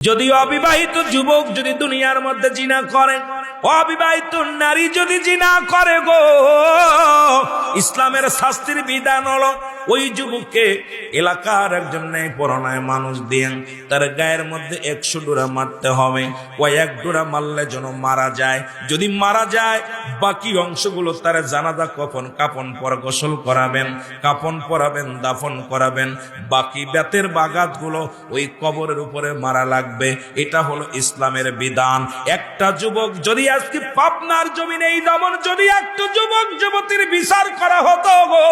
যদি অবিবাহিত যুবক যদি দুনিয়ার মধ্যে জিনা করে, অবিবাহিত নারী যদি জিনা করে গো, ইসলামের শাস্তির বিধান হলো ওই যুবককে এলাকার একজন ন্যায়পরায়ণ মানুষ দিয়ে তার গায়ের মধ্যে 100 ডোরা মারতে হবে। ওই 1 ডোরা মারলে যেন মারা যায়, যদি মারা যায় বাকি অংশগুলো তার জানাজা কাফন পরা গোসল করাবেন, কাফন পরাবেন, দাফন করাবেন, বাকি বেতের বাগাতগুলো ওই কবরের উপরে মারা লাগবে। এটা হলো ইসলামের বিধান। একটা যুবক যদি আজকে পাবনার জমিনে এই দমন যদি একটা যুবক যুবতীর বিচার করা হতো গো,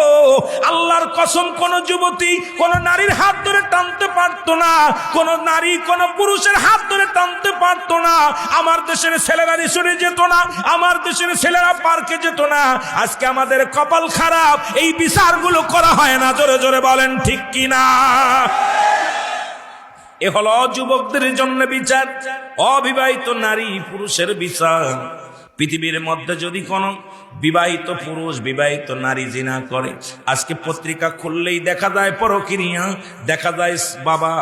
আল্লাহর কসম কোন যুবতী কোন নারীর হাত ধরে টানতে পারতো না, কোন নারী কোন পুরুষের হাত ধরে টানতে পারতো না। আমার দেশের ছেলেরা রিসোর্টে যেত না, আমার দেশের ছেলেরা পার্কে যেত না। আজকে আমাদের কপাল খারাপ, এই বিচারগুলো করা হয় না। জোরে জোরে বলেন ঠিক কিনা? এ হলো যুবকদের জন্য বিচার, অবিবাহিত নারী পুরুষের বিচার। পৃথিবীর মধ্যে যদি কোনো বিবাহিত পুরুষ বিবাহিত নারী জিনা করে, আজকে পত্রিকা খুললেই দেখা যায় পরকীয়া, দেখা যায় বাবা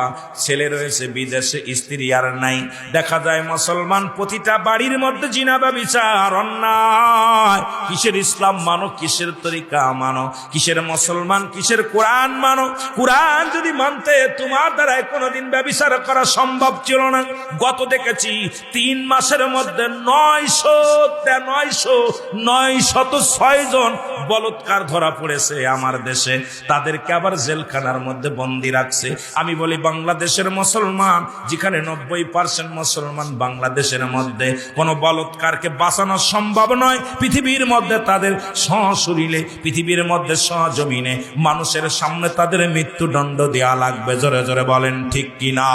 ছেলে রয়েছে বিদেশে, স্ত্রী আর নাই। দেখা যায় মুসলমান প্রতিটা বাড়ির মধ্যে জিনা ব্যভিচার, অন্যায়। কিসের ইসলাম মানো, কিসের তরিকা মানো, কিসের মুসলমান, কিসের কোরআন মানো? কোরআন যদি মানতে তোমার দ্বারাই কোনোদিন ব্যভিচার করা সম্ভব ছিল না। গত দেখেছি 3 মাসের মধ্যে 906 জন বলৎকার ধরা পড়েছে আমার দেশে। তাদেরকে আবার জেলখানার মধ্যে বন্দী রাখছে। আমি বলি বাংলাদেশের মুসলমান, যেখানে 90% মুসলমান, বাংলাদেশের মধ্যে কোন বলৎকারকে বাঁচানো সম্ভব নয়। পৃথিবীর মধ্যে তাদের সশরীরে, পৃথিবীর মধ্যে সজমিনে মানুষের সামনে তাদের মৃত্যুদণ্ড দেয়া লাগবে। জোরে জোরে বলেন ঠিক কিনা?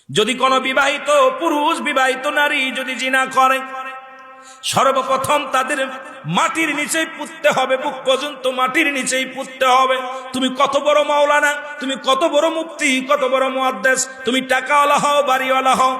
যদি কোনো বিবাহিত পুরুষ বিবাহিত নারী যদি জিনা করে, সর্বপ্রথম তাদের মাটির নিচেই পুঁততে হবে, বুক পর্যন্ত মাটির নিচেই পুঁততে হবে। তুমি কত বড় মাওলানা, তুমি কত বড় মুফতি, কত বড় মুহাদ্দিস, তুমি টাকাওয়ালা হও, বাড়িওয়ালা হও,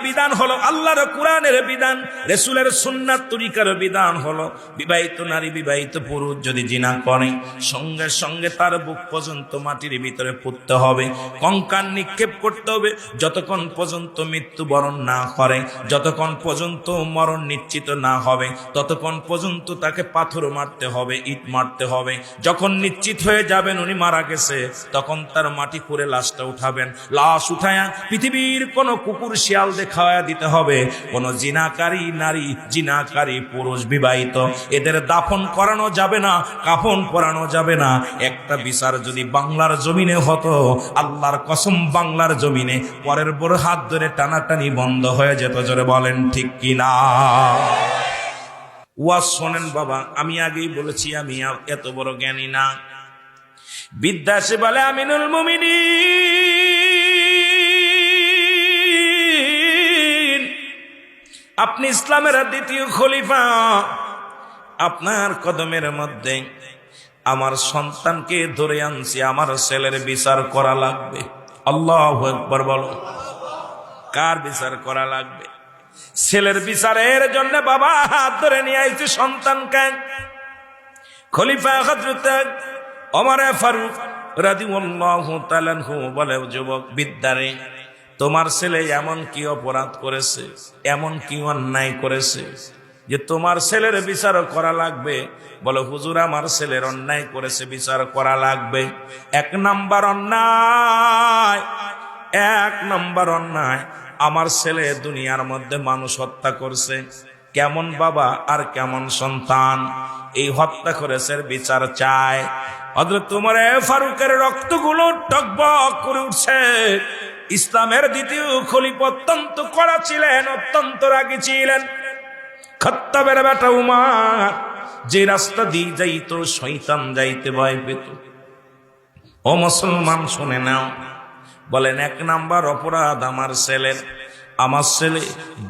বিধান হলো আল্লাহর কোরআনের বিধান, রাসূলের সুন্নাত তরিকার বিধান হলো বিবাহিত নারী বিবাহিত পুরুষ যদি জিনা করে, সঙ্গে সঙ্গে তার বুক পর্যন্ত মাটির ভিতরে পুঁততে হবে, কঙ্কাল নিক্ষেপ করতে হবে, যতক্ষণ পর্যন্ত মৃত্যুবরণ না করে, যতক্ষণ পর্যন্ত মরণ নিশ্চিত না হবে, ততক্ষণ পর্যন্ত তাকে পাথর মারতে হবে, ইট মারতে হবে। যখন নিশ্চিত হয়ে যাবেন উনি মারা গেছে, তখন তার মাটি করে লাশটা উঠাবেন। লাশ উঠায়া পৃথিবীর কোন কুকুর শিয়াল দেখায়া দিতে হবে। কোন জিনাকারী নারী, জিনাকারী পুরুষ বিবাহিত, এদের দাফন করানো যাবে না, কাফন পরানো যাবে না। একটা বিচার যদি বাংলার জমিনে হতো, আল্লাহর কসম বাংলার জমিনে পরের বড় হাত ধরে টানাটানি বন্ধ হয়ে যেত। জোরে বলেন ঠিক কিনা? ওয়াজ শোনেন বাবা, আমি আগেই বলেছি আমি এত বড় জ্ঞানী না। বিদ্যা সে বলে আমিনুল মুমিনিন, আপনি ইসলামের দ্বিতীয় খলিফা, আপনার কদমের মধ্যে আমার সন্তানকে ধরে আনছি, আমার ছেলের বিচার করা লাগবে। আল্লাহু আকবার বলো। কার বিচার করা লাগবে? ছেলের বিচারের জন্য বাবা হাত ধরে নিয়ে আইছে সন্তানকে। খলিফা হযরত ওমর ফারুক রাদিয়াল্লাহু তাআলা আনহু বলে, যুবক বিদ্যারে, তোমার ছেলে এমন কি অপরাধ করেছে, এমন কি অন্যায় করেছে যে তোমার ছেলের বিচার করা লাগবে? বলে, হুজুর আমার ছেলের অন্যায় করেছে, বিচার করা লাগবে। 1 নাম্বার অন্যায়, 1 নাম্বার অন্যায়, আমার ছেলে দুনিয়ার মধ্যে মানুষ হত্যা করছে। কেমন বাবা আর কেমন সন্তান, এই হত্যা করেছে, বিচার চায়। হযরত ওমর ফারুকের রক্তগুলো টকবক করে উঠছে। ইসলামের দ্বিতীয় খলিফা অত্যন্ত কড়া ছিলেন, অত্যন্ত রাগী ছিলেন। খাত্তাবের বেটা উমর যে রাস্তা দিয়ে যাইতো শয়তান যাইতে ভয় পেত। ও মুসলমান শুনে নাও, বলেন 1 নাম্বার অপরাধ আমার ছেলের, আমার ছেলে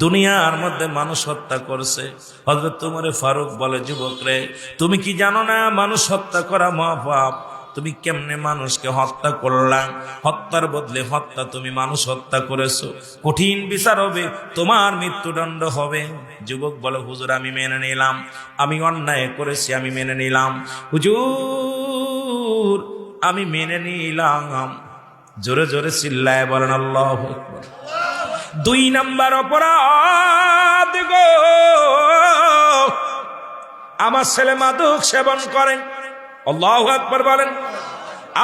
দুনিয়ার মধ্যে মানুষ হত্যা করছে। হযরত ওমর ফারুক বলে, যুবক রে, তুমি কি জানো না মানুষ হত্যা করা মহাপাপ? তুমি কেমনে মানুষকে হত্যা করলা? হত্যার বদলে হত্যা, তুমি মানুষ হত্যা করেছো, কঠিন বিচার হবে, তোমার মৃত্যুদণ্ড হবে। যুবক বলে, হুজুর আমি মেনে নিলাম, আমি অন্যায় করেছি, আমি মেনে নিলাম হুজুর, আমি মেনে নিলাম। জোরে জোরে চিল্লায় বলেন আল্লাহু আকবার। 2 নাম্বার অপরাধ গো, আমার ছেলে মাদক সেবন করে। আল্লাহু আকবার বলেন।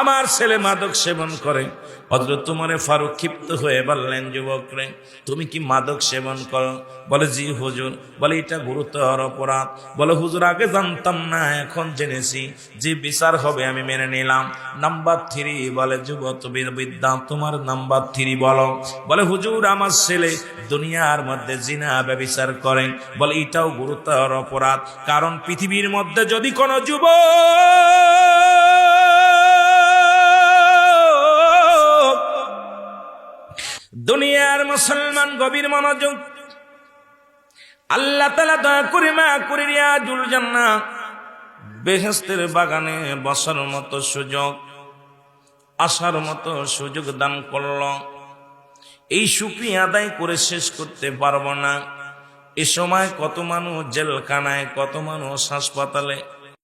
আমার ছেলে মাদক সেবন করে। হযরত ওমরে ফারুক ক্ষিপ্ত হয়ে বললেন, যুবক রে, তুমি কি মাদক সেবন করো? বলে, জি হুজুর। বলে, এটা গুরুতর অপরাধ। বলে, হুজুর, আগে জানতাম না, এখন জেনেছি, যে বিচার হবে আমি মেনে নিলাম। নাম্বার 3, বলে, যুবক বিদ্যা, তোমার নাম্বার 3 বলো। বলে, হুজুর, আমার ছেলে দুনিয়ার মধ্যে জিনা ব্যভিচার করে। বলে, এটাও গুরুতর অপরাধ, কারণ পৃথিবীর মধ্যে যদি কোনো দুনিয়ার মুসলমান, গভীর মনোযোগ, আল্লাহ তাআলা দয়া করে মা করে রিয়াজুল জান্নাহ বেহেশতের বাগানে বসার মতো সুযোগ, আসার মতো সুযোগ দান করল। এই শুকরিয়া আদায় করে শেষ করতে পারবো না। এ সময় কত মানুষ জেলখানায়, কত মানুষ হাসপাতালে,